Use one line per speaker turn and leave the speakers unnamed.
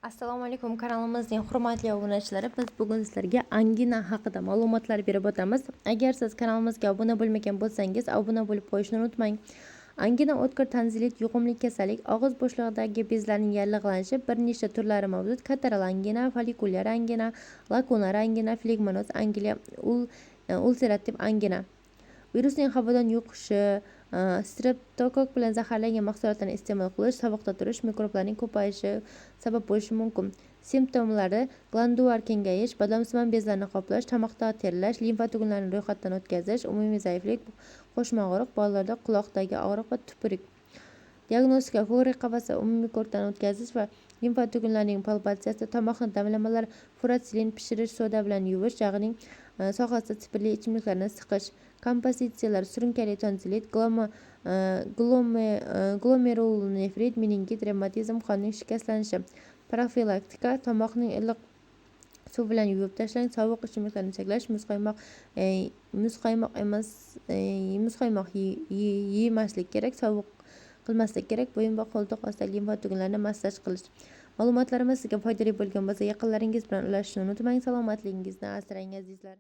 Assalomu alaykum, kanalimizning hurmatli obunachilari. Biz bugun sizlarga angina haqida ma'lumotlar berib o'tamiz. Agar siz kanalimizga obuna bo'lmagan bo'lsangiz, obuna bo'lib qo'yishni unutmang. Angina o'tkir tanzilit yuqumli kasallik, og'iz bo'shlig'idagi bezlarning yallig'lanishi, bir nechta turlari mavjud. Kataral angina, folikulyar angina, lakunar angina, flegmonoz angina, ulserativ angina. Virusning havodan yuqishi, streptokok bilan zaharlangan mahsulotlarni iste'mol qilish, sovuqda turish, mikroblarning ko'payishi sabab bo'lishi mumkin. Simptomlari: glandular kengayish, bodomsimon bezlarni qoplash, tomoqda terlash, limfa tugunlarini ro'yxatdan o'tkazish, umumiy zaiflik, qo'shma og'riq, bolalarda quloqdagi og'riq va tuprik. Diagnostika: ko'krak qafasi umumiy ko'rikdan o'tkazish va limfa tugunlarining palpatsiyasi, tomoqni damlamalar, furatsilin pishirish, soda bilan yuvish, jag'ining sohasida spirtli ichimliklarni siqish. Kompozitsiyalar: surunkali tonzillit, glomerulonefrit, meningit, revmatizm, qonning shikastlanishi. Profilaktika: tomoqning iliq suv bilan yuvib tashlang, sovuq ichimliklarni cheklash, muzqaymoq yemaslik kerak, sovuq qilmaslik kerak, bo'yin va qo'ltiq ostidagi limfa tugunlarini massaj qilish. Ma'lumotlarimiz sizga foydali bo'lgan bo'lsa, yaqinlaringiz bilan ulashishni unutmang. Salomatligingizni asrang azizlar.